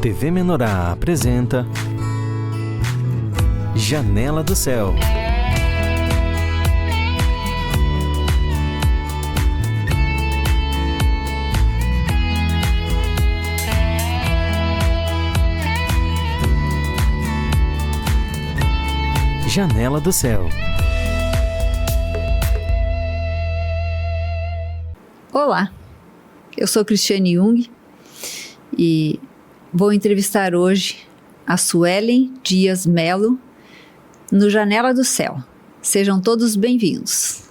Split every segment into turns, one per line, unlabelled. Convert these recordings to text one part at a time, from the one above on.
TV Menorá apresenta Janela do Céu. Janela do Céu.
Olá, eu sou Cristiane Jung e vou entrevistar hoje a Suelen Dias Melo no Janela do Céu. Sejam todos bem-vindos.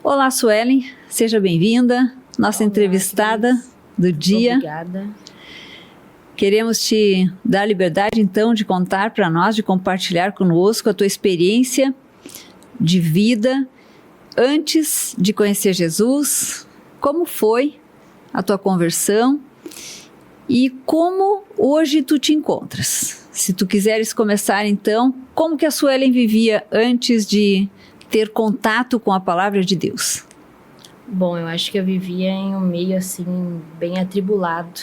Olá, Suelen, seja bem-vinda, nossa entrevistada do dia.
Obrigada.
Queremos te dar liberdade, então, de contar para nós, de compartilhar conosco a tua experiência de vida antes de conhecer Jesus, como foi a tua conversão e como hoje tu te encontras. Se tu quiseres começar, então, como que a Suelen vivia antes de ter contato com a palavra de Deus?
Bom, eu acho que eu vivia em um meio, assim, bem atribulado.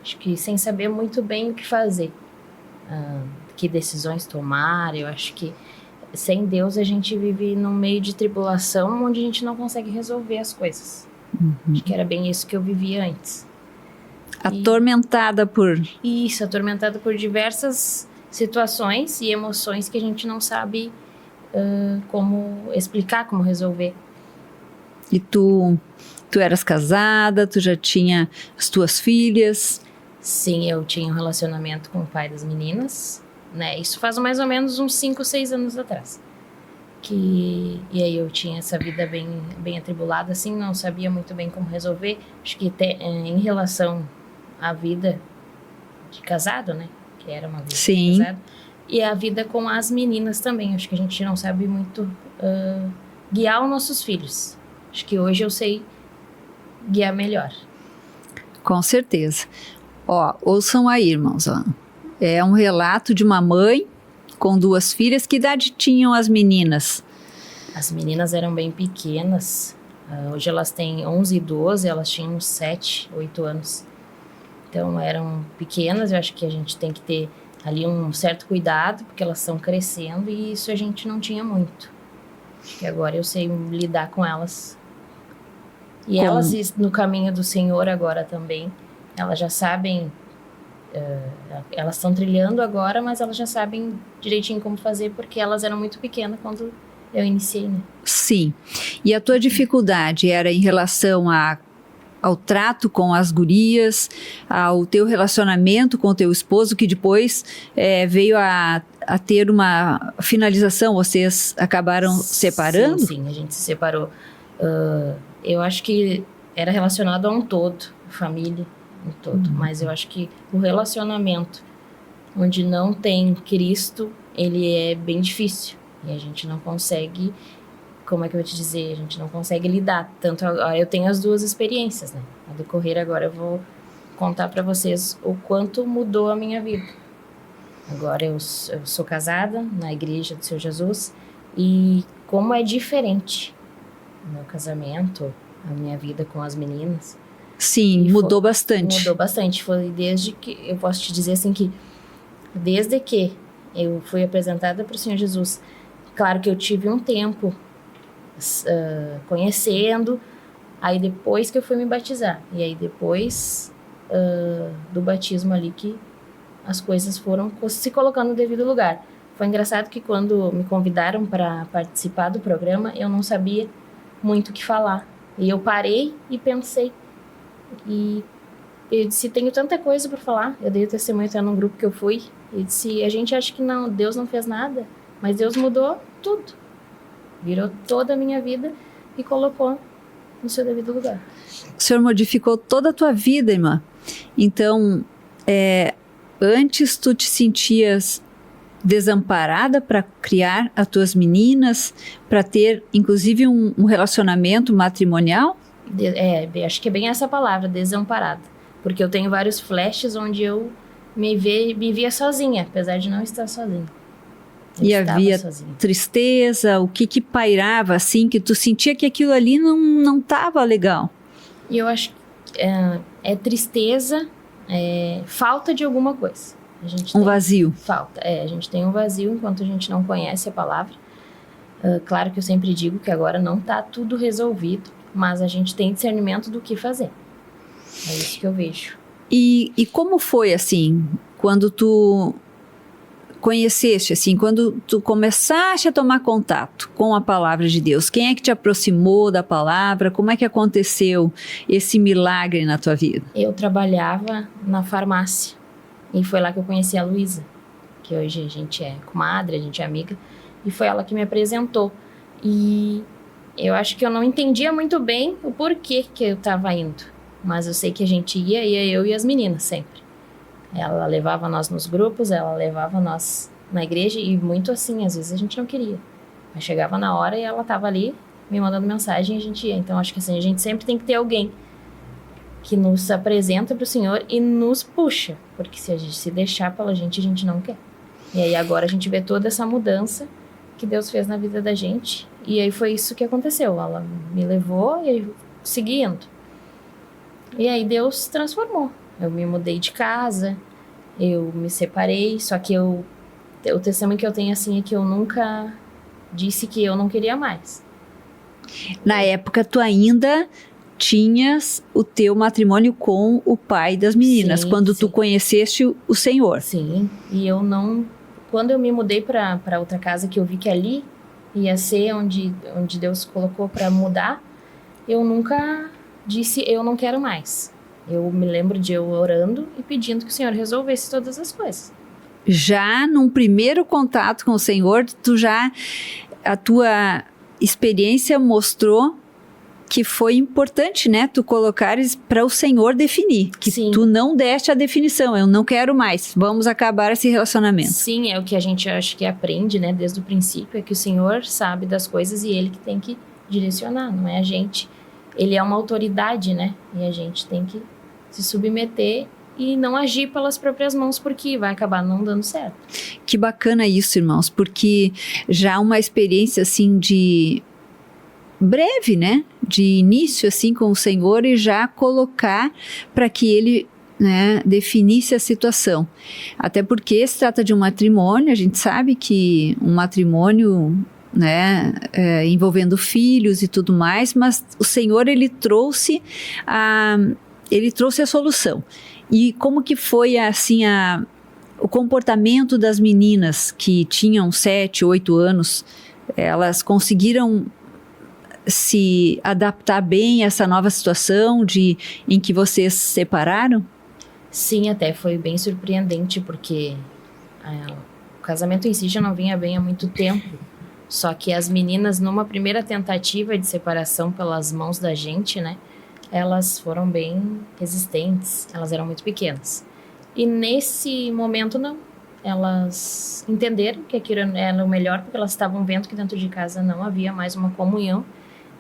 Acho que sem saber muito bem o que fazer, que decisões tomar. Eu acho que sem Deus a gente vive num meio de tribulação onde a gente não consegue resolver as coisas. Acho que era bem isso que eu vivia antes.
Atormentada por...
Isso, atormentada por diversas situações e emoções que a gente não sabe como explicar, como resolver.
E tu eras casada, tu já tinha as tuas filhas?
Sim, eu tinha um relacionamento com o pai das meninas, né? Isso faz mais ou menos uns 5, 6 anos atrás. E aí eu tinha essa vida bem atribulada, assim, não sabia muito bem como resolver. Acho que em relação à vida de casado, né? Que era uma vida de casado. E a vida com as meninas também. Acho que a gente não sabe muito guiar os nossos filhos. Acho que hoje eu sei guiar melhor.
Com certeza. Ó, ouçam aí, irmãos. Ó. É um relato de uma mãe com 2 filhas. Que idade tinham as meninas?
As meninas eram bem pequenas. Hoje elas têm 11 e 12, elas tinham 7, 8 anos. Então eram pequenas. Eu acho que a gente tem que ter ali um certo cuidado, porque elas estão crescendo e isso a gente não tinha muito. Acho que agora eu sei lidar com elas. E elas no caminho do Senhor agora também. Elas já sabem, elas estão trilhando agora, mas elas já sabem direitinho como fazer, porque elas eram muito pequenas quando eu iniciei, né?
Sim. E a tua dificuldade era em relação ao trato com as gurias, ao teu relacionamento com o teu esposo, que depois veio a ter uma finalização, vocês acabaram separando?
Sim, a gente se separou. Eu acho que era relacionado a um todo, família, um todo. Mas eu acho que o relacionamento onde não tem Cristo, ele é bem difícil. E a gente não consegue, como é que eu vou te dizer? A gente não consegue lidar. Tanto eu tenho as 2 experiências, né? A decorrer agora eu vou contar para vocês o quanto mudou a minha vida. Agora eu sou casada na igreja do Senhor Jesus e como é diferente o meu casamento, a minha vida com as meninas.
Sim, mudou bastante.
Mudou bastante. Foi desde que, eu posso te dizer assim que, desde que eu fui apresentada para o Senhor Jesus, claro que eu tive um tempo conhecendo, aí depois que eu fui me batizar, e aí depois do batismo ali que as coisas foram se colocando no devido lugar. Foi engraçado que quando me convidaram para participar do programa, eu não sabia muito o que falar. E eu parei e pensei. E eu disse, tenho tanta coisa para falar. Eu dei o testemunho até num grupo que eu fui. E disse, a gente acha que não, Deus não fez nada. Mas Deus mudou tudo. Virou toda a minha vida e colocou no seu devido lugar.
O Senhor modificou toda a tua vida, irmã. Então, antes tu te sentias desamparada para criar as tuas meninas, para ter, inclusive, um relacionamento matrimonial?
Acho que é bem essa palavra, desamparada. Porque eu tenho vários flashes onde eu me via sozinha, apesar de não estar sozinha.
E havia tristeza, o que pairava, assim, que tu sentia que aquilo ali não estava legal?
E eu acho que é tristeza, falta de alguma coisa. A gente
Um
tem
vazio.
falta. A gente tem um vazio enquanto a gente não conhece a palavra. Claro que eu sempre digo que agora não está tudo resolvido, mas a gente tem discernimento do que fazer. É isso que eu vejo.
E como foi, assim, quando tu conheceste, assim, quando tu começaste a tomar contato com a palavra de Deus? Quem é que te aproximou da palavra? Como é que aconteceu esse milagre na tua vida?
Eu trabalhava na farmácia e foi lá que eu conheci a Luísa, que hoje a gente é comadre, a gente é amiga, e foi ela que me apresentou. E eu acho que eu não entendia muito bem o porquê que eu estava indo, mas eu sei que a gente ia eu e as meninas sempre. Ela levava nós nos grupos, ela levava nós na igreja e muito assim, às vezes a gente não queria. Mas chegava na hora e ela estava ali me mandando mensagem e a gente ia. Então acho que assim, a gente sempre tem que ter alguém que nos apresenta para o Senhor e nos puxa, porque se a gente se deixar pela gente, a gente não quer. E aí agora a gente vê toda essa mudança que Deus fez na vida da gente. E aí foi isso que aconteceu. Ela me levou e aí segui indo. E aí Deus transformou. Eu me mudei de casa, eu me separei, só que o testemunho que eu tenho assim é que eu nunca disse que eu não queria mais.
Na época, tu ainda tinhas o teu matrimônio com o pai das meninas,
Sim,
quando tu
sim.
conheceste o Senhor.
Sim, e eu não... Quando eu me mudei para outra casa, que eu vi que ali ia ser onde Deus colocou para mudar, eu nunca disse eu não quero mais. Eu me lembro de eu orando e pedindo que o Senhor resolvesse todas as coisas.
Já num primeiro contato com o Senhor, a tua experiência mostrou que foi importante, né? Tu colocares para o Senhor definir, que
Sim.
tu não deste a definição, eu não quero mais, vamos acabar esse relacionamento.
Sim, é o que a gente acho que aprende, né, desde o princípio, é que o Senhor sabe das coisas e Ele que tem que direcionar, não é a gente. Ele é uma autoridade, né? E a gente tem que se submeter e não agir pelas próprias mãos, porque vai acabar não dando certo.
Que bacana isso, irmãos, porque já uma experiência assim de breve, né, de início assim com o Senhor e já colocar para que Ele, né, definisse a situação. Até porque se trata de um matrimônio, a gente sabe que um matrimônio, né, envolvendo filhos e tudo mais, mas o Senhor ele trouxe a solução. E como que foi assim o comportamento das meninas que tinham 7, 8 anos? Elas conseguiram se adaptar bem a essa nova situação em que vocês se separaram?
Sim, até foi bem surpreendente, porque o casamento em si já não vinha bem há muito tempo. Só que as meninas, numa primeira tentativa de separação pelas mãos da gente, né? Elas foram bem resistentes, elas eram muito pequenas. E nesse momento, não. Elas entenderam que aquilo era o melhor, porque elas estavam vendo que dentro de casa não havia mais uma comunhão.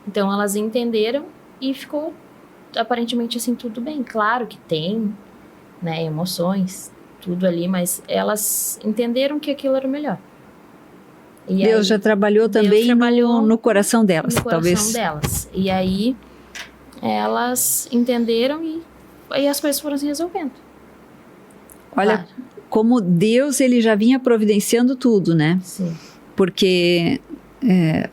Então, elas entenderam e ficou aparentemente assim tudo bem. Claro que tem, né, emoções, tudo ali, mas elas entenderam que aquilo era o melhor. E
Deus
aí,
já trabalhou
Deus
também
trabalhou
no coração delas,
no coração
talvez.
delas. E aí, elas entenderam e as coisas foram se resolvendo.
Olha,
Claro.
como Deus ele já vinha providenciando tudo, né?
Sim.
Porque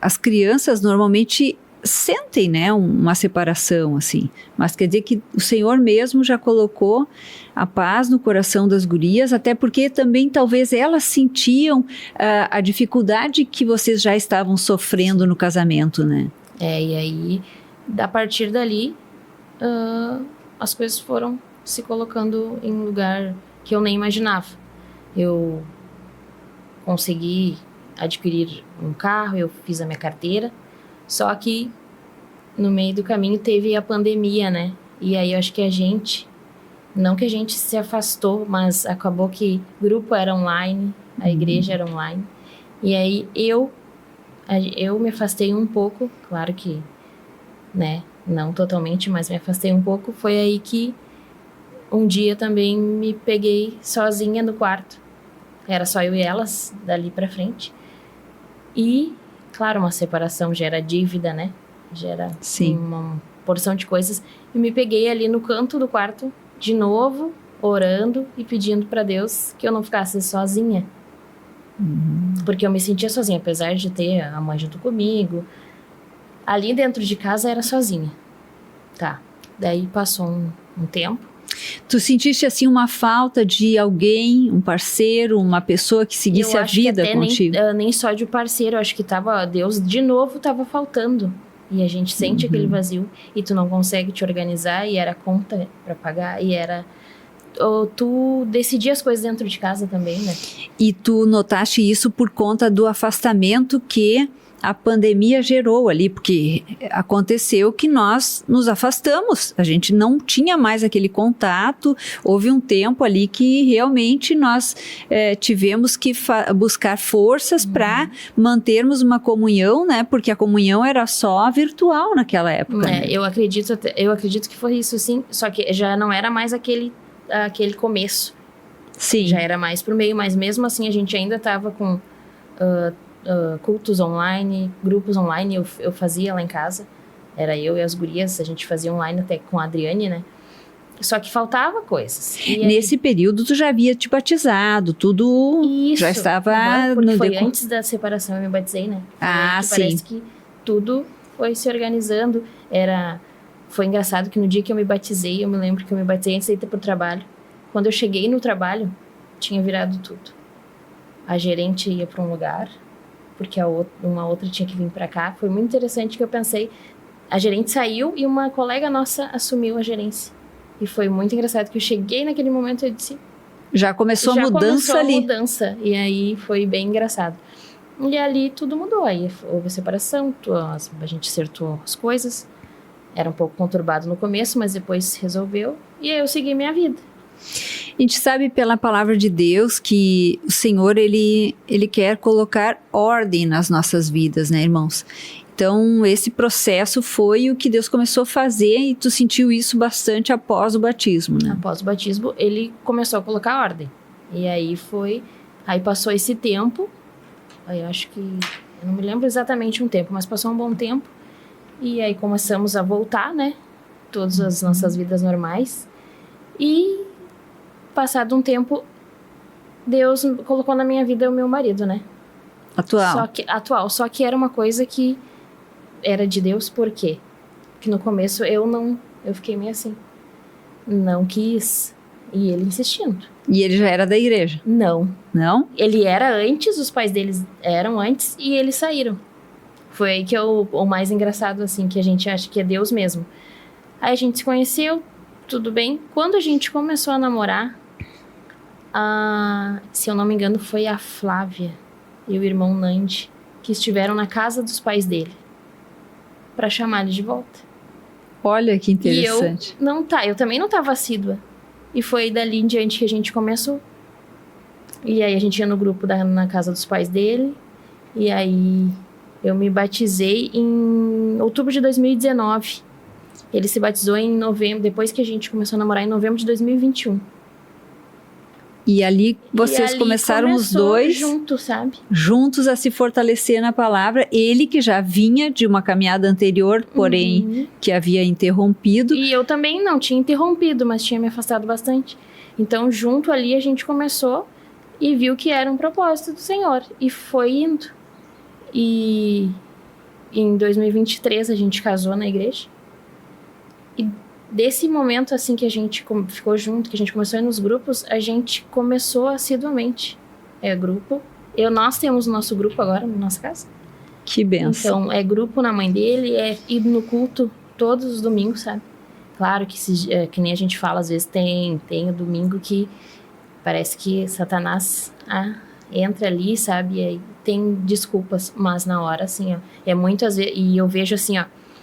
as crianças normalmente sentem, né, uma separação assim, mas quer dizer que o Senhor mesmo já colocou a paz no coração das gurias, até porque também talvez elas sentiam a dificuldade que vocês já estavam sofrendo no casamento, né?
E aí, a partir dali, as coisas foram se colocando em um lugar que eu nem imaginava. Eu consegui adquirir um carro, eu fiz a minha carteira, só que no meio do caminho teve a pandemia, né? E aí eu acho que não que a gente se afastou, mas acabou que o grupo era online, a igreja era online. E aí eu me afastei um pouco, claro que, né, não totalmente, mas me afastei um pouco. Foi aí que um dia também me peguei sozinha no quarto. Era só eu e elas, dali pra frente. E, claro, uma separação gera dívida, né? Gera
Sim.
uma porção de coisas. E me peguei ali no canto do quarto, de novo, orando e pedindo para Deus que eu não ficasse sozinha. Porque eu me sentia sozinha, apesar de ter a mãe junto comigo. Ali dentro de casa era sozinha. Tá. Daí passou um tempo.
Tu sentiste assim uma falta de alguém, um parceiro, uma pessoa que seguisse a vida contigo?
Nem só de parceiro, eu acho que Deus de novo estava faltando. E a gente sente aquele vazio e tu não consegue te organizar e era conta para pagar e era... Tu decidia as coisas dentro de casa também, né?
E tu notaste isso por conta do afastamento que a pandemia gerou ali, porque aconteceu que nós nos afastamos, a gente não tinha mais aquele contato, houve um tempo ali que realmente nós tivemos que buscar forças para mantermos uma comunhão, né? Porque a comunhão era só virtual naquela época. Né?
Eu acredito que foi isso, sim, só que já não era mais aquele começo.
Sim.
Já era mais pro meio, mas mesmo assim a gente ainda estava com cultos online, grupos online, eu fazia lá em casa. Era eu e as gurias, a gente fazia online até com a Adriane, né? Só que faltava coisas.
Nesse período tu já havia te batizado, tudo
isso,
já estava...
Porque foi antes da separação eu me batizei, né?
Sim.
Parece que tudo foi se organizando. Foi engraçado que no dia que eu me batizei, eu me lembro que eu me batizei antes de ir pro trabalho. Quando eu cheguei no trabalho, tinha virado tudo. A gerente ia para um lugar, porque uma outra tinha que vir para cá. Foi muito interessante que eu pensei, a gerente saiu e uma colega nossa assumiu a gerência. E foi muito engraçado que eu cheguei naquele momento e eu disse...
Já começou a mudança ali.
Mudança, e aí foi bem engraçado. E ali tudo mudou, aí houve a separação, a gente acertou as coisas. Era um pouco conturbado no começo, mas depois resolveu. E aí eu segui minha vida.
A gente sabe pela palavra de Deus que o Senhor, ele quer colocar ordem nas nossas vidas, né, irmãos? Então, esse processo foi o que Deus começou a fazer e tu sentiu isso bastante após o batismo, né?
Após o batismo, ele começou a colocar ordem. E aí aí passou esse tempo, aí eu acho que, eu não me lembro exatamente um tempo, mas passou um bom tempo. E aí começamos a voltar, né? Todas as nossas vidas normais. E, passado um tempo, Deus colocou na minha vida o meu marido, né?
Atual.
Só que era uma coisa que era de Deus, por quê? Porque no começo eu fiquei meio assim. Não quis. E ele insistindo.
E ele já era da igreja?
Não.
Não?
Ele era antes, os pais deles eram antes e eles saíram. Foi aí que o mais engraçado, assim, que a gente acha que é Deus mesmo. Aí a gente se conheceu, tudo bem. Quando a gente começou a namorar, se eu não me engano, foi a Flávia e o irmão Nandi, que estiveram na casa dos pais dele, para chamar ele de volta.
Olha que interessante.
E eu também não estava assídua. E foi dali em diante que a gente começou. E aí a gente ia no grupo na casa dos pais dele, e aí... Eu me batizei em outubro de 2019. Ele se batizou em novembro, depois que a gente começou a namorar, em novembro de 2021.
E ali vocês começaram os dois
juntos, sabe?
Juntos a se fortalecer na palavra. Ele que já vinha de uma caminhada anterior, porém que havia interrompido.
E eu também não tinha interrompido, mas tinha me afastado bastante. Então, junto ali a gente começou e viu que era um propósito do Senhor. E foi indo. E em 2023 a gente casou na igreja. E desse momento assim que a gente ficou junto, que a gente começou a ir nos grupos, a gente começou assiduamente. Grupo. Nós temos o nosso grupo agora na nossa casa.
Que benção.
Então, grupo na mãe dele, ir no culto todos os domingos, sabe? Claro que, que nem a gente fala, às vezes tem o domingo que parece que Satanás entra ali, sabe? E aí tem desculpas, mas na hora, assim, é muitas vezes... E eu vejo, assim,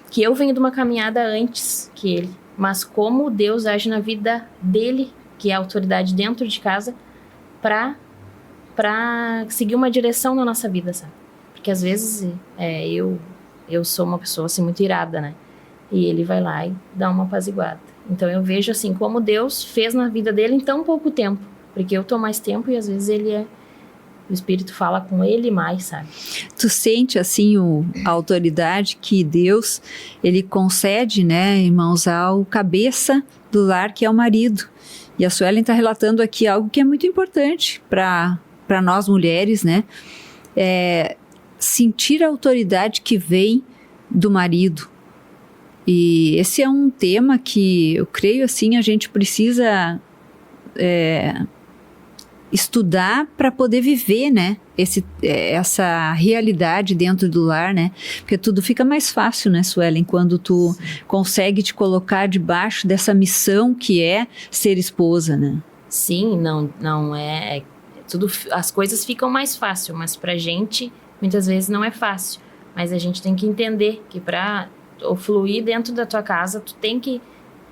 que eu venho de uma caminhada antes que ele, mas como Deus age na vida dele, que é a autoridade dentro de casa, pra seguir uma direção na nossa vida, sabe? Porque às vezes eu sou uma pessoa, assim, muito irada, né? E ele vai lá e dá uma apaziguada. Então eu vejo, assim, como Deus fez na vida dele em tão pouco tempo. Porque eu tô mais tempo e às vezes ele o Espírito fala com ele mais, sabe?
Tu sente, assim, a autoridade que Deus, ele concede, né, irmãos, ao cabeça do lar, que é o marido. E a Suelen está relatando aqui algo que é muito importante para nós mulheres, né? Sentir a autoridade que vem do marido. E esse é um tema que eu creio, assim, a gente precisa estudar para poder viver, né, essa realidade dentro do lar, né, porque tudo fica mais fácil, né, Suelen, quando tu consegue te colocar debaixo dessa missão que é ser esposa, né?
Sim, não é tudo, as coisas ficam mais fácil, mas pra gente muitas vezes não é fácil, mas a gente tem que entender que para fluir dentro da tua casa, tu tem que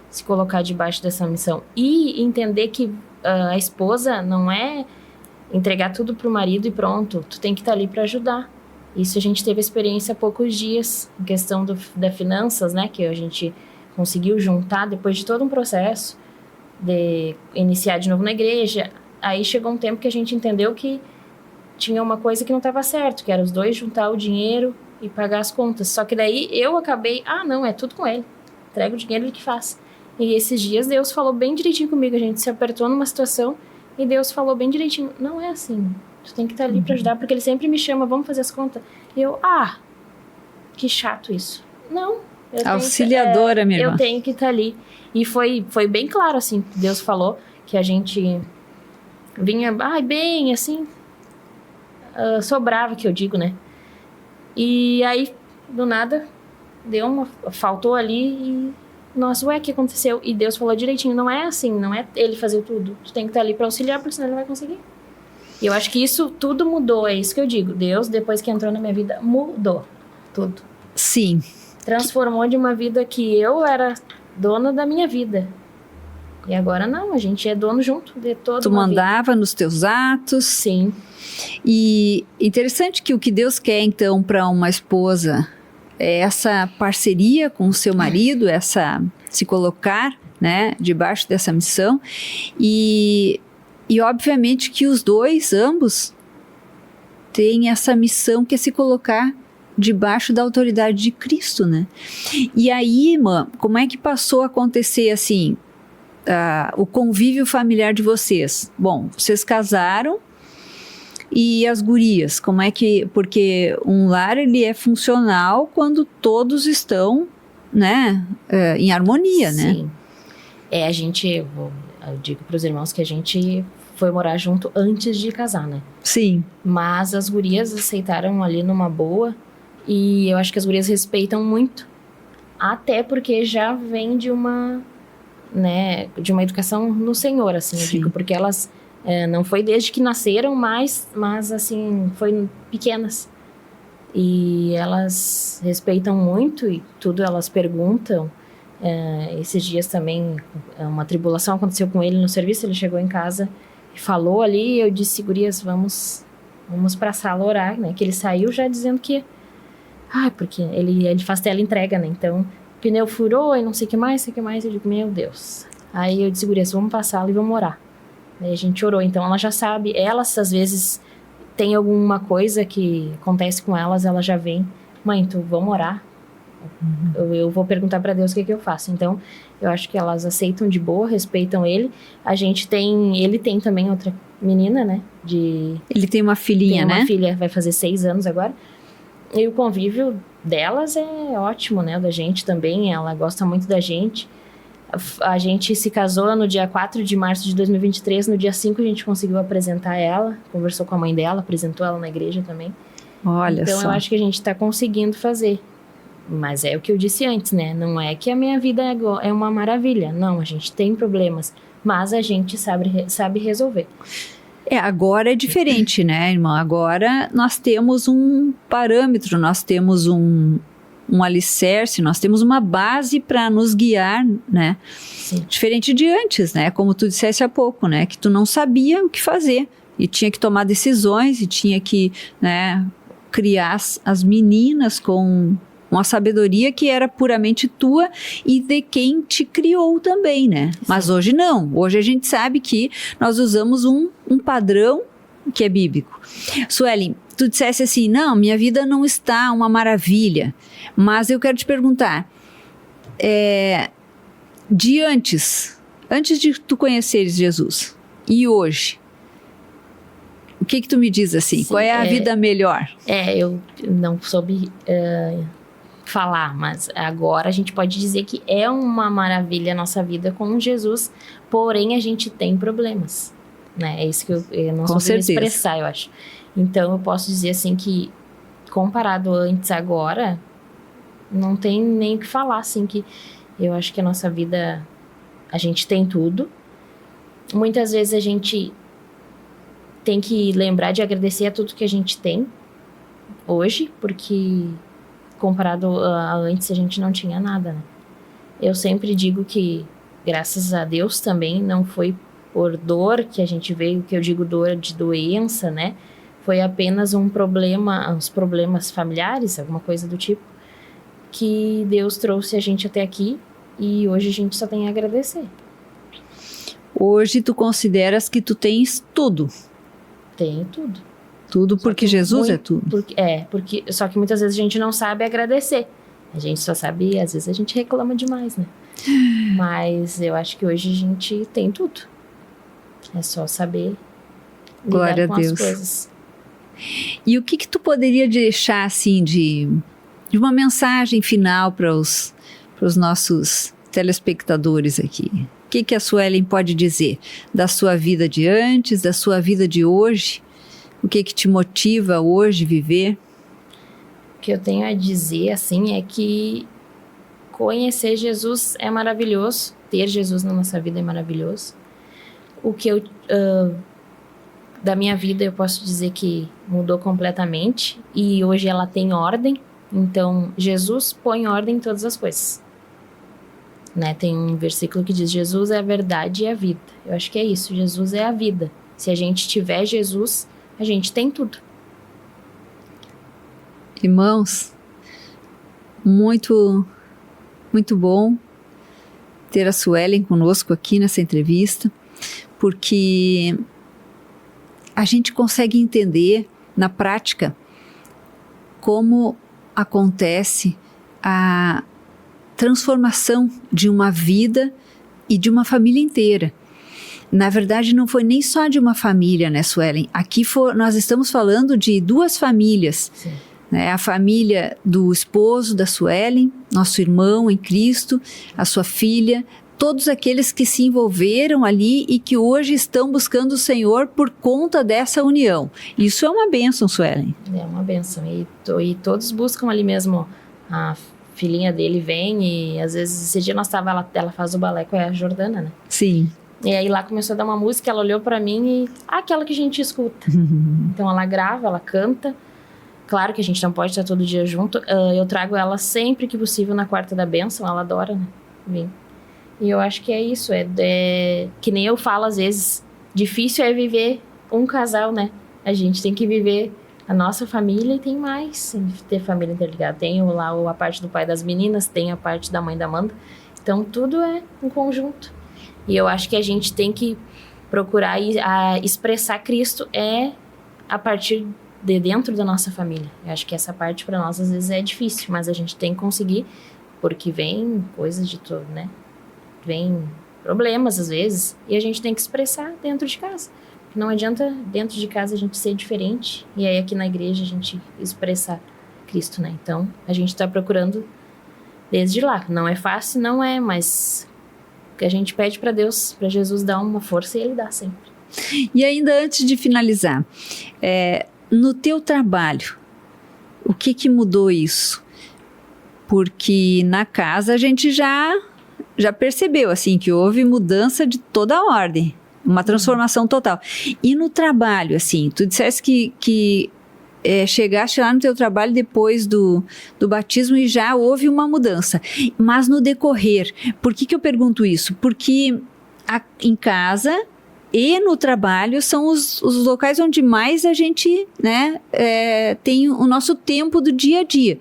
se colocar debaixo dessa missão e entender que a esposa não é entregar tudo pro marido e pronto. Tu tem que estar ali para ajudar. Isso a gente teve experiência há poucos dias, em questão da finanças, né? Que a gente conseguiu juntar depois de todo um processo de iniciar de novo na igreja. Aí chegou um tempo que a gente entendeu que tinha uma coisa que não estava certo, que era os dois juntar o dinheiro e pagar as contas. Só que daí eu acabei, não, é tudo com ele. Entrega o dinheiro, ele que faz. E esses dias Deus falou bem direitinho comigo, a gente se apertou numa situação e Deus falou bem direitinho, não é assim, tu tem que estar ali para ajudar, porque ele sempre me chama, vamos fazer as contas. E eu, que chato isso. Não.
Auxiliadora, minha irmã.
Eu tenho que estar ali. E foi bem claro, assim, Deus falou que a gente vinha, bem, assim, sobrava, que eu digo, né? E aí, do nada, faltou ali e nossa, o que aconteceu? E Deus falou direitinho, não é assim, não é ele fazer tudo. Tu tem que estar ali para auxiliar, porque senão ele não vai conseguir. E eu acho que isso tudo mudou, é isso que eu digo. Deus, depois que entrou na minha vida, mudou tudo.
Sim.
Transformou de uma vida que eu era dona da minha vida. E agora não, a gente é dono junto de toda
Tu mandava nos teus atos.
Sim.
E interessante que o que Deus quer, então, para uma esposa é essa parceria com o seu marido, se colocar, né, debaixo dessa missão e obviamente que os dois, ambos, têm essa missão que é se colocar debaixo da autoridade de Cristo, né? E aí, irmã, como é que passou a acontecer assim, o convívio familiar de vocês? Bom, vocês casaram. E as gurias, como é que... Porque um lar, ele é funcional quando todos estão, né, em harmonia, né?
Sim. Eu digo para os irmãos que a gente foi morar junto antes de casar, né?
Sim.
Mas as gurias aceitaram ali numa boa e eu acho que as gurias respeitam muito. Até porque já vem de uma educação no Senhor, assim, eu digo, porque elas... não foi desde que nasceram, mas assim, foi pequenas. E elas respeitam muito e tudo elas perguntam. Esses dias também, uma tribulação aconteceu com ele no serviço, ele chegou em casa e falou ali, eu disse, gurias, vamos pra sala orar, né? Que ele saiu já dizendo que... porque ele faz teleentrega, né? Então, o pneu furou e não sei o que mais. Eu digo, meu Deus. Aí eu disse, gurias, vamos pra sala e vamos orar. Aí a gente orou, então ela já sabe, elas às vezes tem alguma coisa que acontece com elas, ela já vem, mãe, vamos orar? Eu vou perguntar para Deus o que eu faço. Então, eu acho que elas aceitam de boa, respeitam ele. Ele tem também outra menina, né?
Ele tem uma filhinha, né?
Uma filha, vai fazer 6 anos agora. E o convívio delas é ótimo, né? Da gente também, ela gosta muito da gente. A gente se casou no dia 4 de março de 2023, no dia 5 a gente conseguiu apresentar ela, conversou com a mãe dela, apresentou ela na igreja também.
Olha
então,
só.
Eu acho que a gente está conseguindo fazer. Mas é o que eu disse antes, né? Não é que a minha vida é uma maravilha. Não, a gente tem problemas, mas a gente sabe resolver.
Agora é diferente, né, irmã? Agora nós temos um parâmetro, nós temos um alicerce, nós temos uma base para nos guiar, né?
Sim.
Diferente de antes, né? Como tu disseste há pouco, né? Que tu não sabia o que fazer e tinha que tomar decisões e tinha que, né, criar as meninas com uma sabedoria que era puramente tua e de quem te criou também, né? Sim. Mas hoje não. Hoje a gente sabe que nós usamos um padrão, que é bíblico. Suelen, tu dissesse assim, não, minha vida não está uma maravilha, mas eu quero te perguntar, de antes de tu conheceres Jesus e hoje, o que tu me diz assim?
Sim,
qual é a vida melhor?
Eu não soube falar, mas agora a gente pode dizer que é uma maravilha a nossa vida com Jesus, porém a gente tem problemas, né? É isso que eu não soube me expressar, eu acho. Então eu posso dizer assim que comparado antes agora, não tem nem o que falar, assim, que eu acho que a nossa vida, a gente tem tudo. Muitas vezes a gente tem que lembrar de agradecer a tudo que a gente tem hoje, porque comparado a antes a gente não tinha nada, né? Eu sempre digo que, graças a Deus também, não foi por dor que a gente veio, que eu digo dor de doença, né? Foi apenas uns problemas familiares, alguma coisa do tipo, que Deus trouxe a gente até aqui e hoje a gente só tem a agradecer.
Hoje tu consideras que tu tens tudo?
Tem tudo.
Tudo porque Jesus é tudo.
Porque só que muitas vezes a gente não sabe agradecer. A gente só sabe, às vezes a gente reclama demais, né? Mas eu acho que hoje a gente tem tudo. É só saber lidar com as coisas.
E o que tu poderia deixar, assim, de uma mensagem final para os nossos telespectadores aqui? O que a Suelen pode dizer da sua vida de antes, da sua vida de hoje? O que te motiva hoje a viver?
O que eu tenho a dizer, assim, é que conhecer Jesus é maravilhoso. Ter Jesus na nossa vida é maravilhoso. O que da minha vida eu posso dizer que mudou completamente. E hoje ela tem ordem. Então, Jesus põe ordem em todas as coisas. Né? Tem um versículo que diz, Jesus é a verdade e a vida. Eu acho que é isso, Jesus é a vida. Se a gente tiver Jesus, a gente tem tudo.
Irmãos, muito, muito bom ter a Suelen conosco aqui nessa entrevista, porque a gente consegue entender na prática como acontece a transformação de uma vida e de uma família inteira. Na verdade, não foi nem só de uma família, né, Suelen? Aqui nós estamos falando de duas famílias.
Sim.
Né? A família do esposo da Suelen, nosso irmão em Cristo, a sua filha, todos aqueles que se envolveram ali e que hoje estão buscando o Senhor por conta dessa união. Isso é uma bênção, Suelen.
É uma bênção. E todos buscam ali mesmo. A filhinha dele vem e às vezes, esse dia nós estávamos, ela faz o balé com a Jordana, né?
Sim.
E aí lá começou a dar uma música, ela olhou pra mim e... aquela que a gente escuta. Então ela grava, ela canta. Claro que a gente não pode estar todo dia junto. Eu trago ela sempre que possível na quarta da bênção, ela adora, né? Vem. E eu acho que é isso, que nem eu falo às vezes, difícil é viver um casal, né? A gente tem que viver a nossa família e tem mais, ter família interligada. Tem lá a parte do pai das meninas, tem a parte da mãe da Amanda. Então tudo é um conjunto. E eu acho que a gente tem que procurar expressar Cristo a partir de dentro da nossa família. Eu acho que essa parte para nós às vezes é difícil, mas a gente tem que conseguir, porque vem coisas de tudo, né? Vem problemas às vezes, e a gente tem que expressar dentro de casa. Não adianta dentro de casa a gente ser diferente, e aí aqui na igreja a gente expressar Cristo, né? Então, a gente está procurando desde lá. Não é fácil, não é, mas que a gente pede para Deus, para Jesus dar uma força, e Ele dá sempre.
E ainda antes de finalizar, no teu trabalho, o que mudou isso? Porque na casa a gente já percebeu assim que houve mudança de toda a ordem, uma transformação total. E no trabalho, assim, tu disseste que chegaste lá no teu trabalho depois do batismo e já houve uma mudança. Mas no decorrer, por que eu pergunto isso? Porque em casa e no trabalho são os locais onde mais a gente, né, tem o nosso tempo do dia a dia.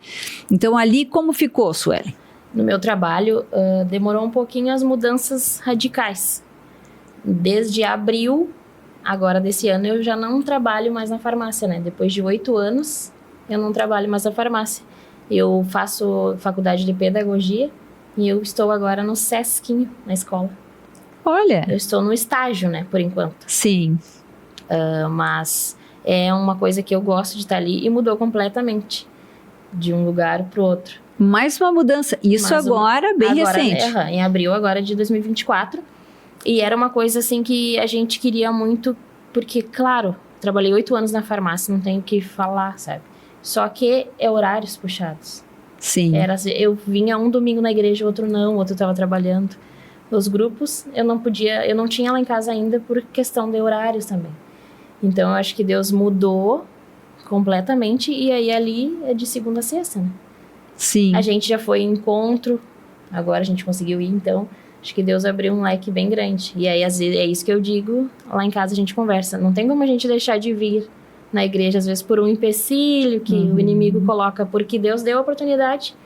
Então ali como ficou, Suelen?
No meu trabalho demorou um pouquinho as mudanças radicais. Desde abril agora desse ano eu já não trabalho mais na farmácia, né? Depois de 8 anos, eu não trabalho mais na farmácia. Eu faço faculdade de pedagogia e eu estou agora no Sesquinho, na escola.
Olha.
Eu estou no estágio, né, por enquanto.
Sim.
Mas é uma coisa que eu gosto de estar ali e mudou completamente de um lugar para o outro.
Mais uma mudança. Isso agora, bem recente.
Em abril agora de 2024. E era uma coisa assim que a gente queria muito, porque, claro, trabalhei 8 anos na farmácia, não tenho o que falar, sabe? Só que é horários puxados.
Sim.
Eu vinha um domingo na igreja, outro não, o outro estava trabalhando. Os grupos, eu não tinha lá em casa ainda por questão de horários também. Então, eu acho que Deus mudou completamente, e aí ali é de segunda a sexta, né?
Sim.
A gente já foi em encontro, agora a gente conseguiu ir, então acho que Deus abriu um leque bem grande. E aí, às vezes, é isso que eu digo, lá em casa a gente conversa. Não tem como a gente deixar de vir na igreja, às vezes, por um empecilho que o inimigo coloca, porque Deus deu a oportunidade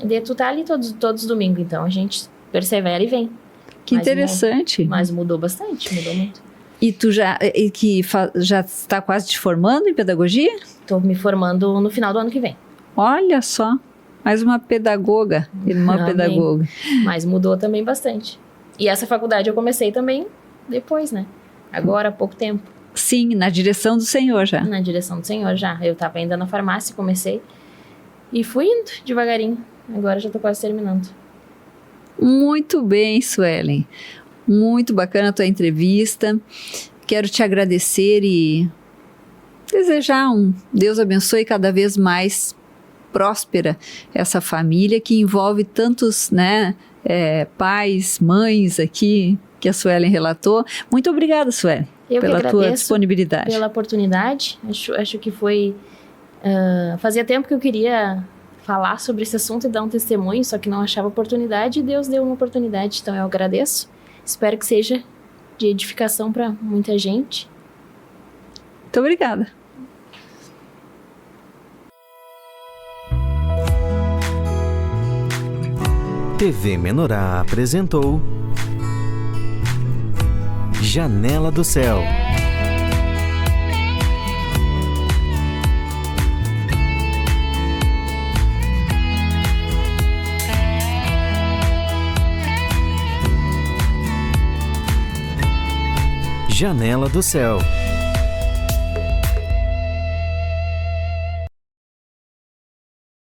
de tu estar ali todos os domingos. Então, a gente persevera e vem.
Que interessante.
Mas mudou bastante, mudou muito.
E tu já está quase te formando em pedagogia?
Estou me formando no final do ano que vem.
Olha só, mais uma pedagoga, irmã pedagoga.
Mas mudou também bastante. E essa faculdade eu comecei também depois, né? Agora, há pouco tempo.
Sim, na direção do Senhor já.
Na direção do Senhor já. Eu estava ainda na farmácia, comecei. E fui indo devagarinho. Agora já estou quase terminando.
Muito bem, Suelen. Muito bacana a tua entrevista. Quero te agradecer e desejar Deus abençoe cada vez mais próspera essa família que envolve tantos, né, pais, mães aqui que a Suelen relatou. Muito obrigada, Suelen, pela tua disponibilidade.
Pela oportunidade. Acho que foi... fazia tempo que eu queria falar sobre esse assunto e dar um testemunho, só que não achava oportunidade, e Deus deu uma oportunidade, então eu agradeço. Espero que seja de edificação para muita gente.
Muito obrigada.
TV Menorá apresentou Janela do Céu. Janela do Céu.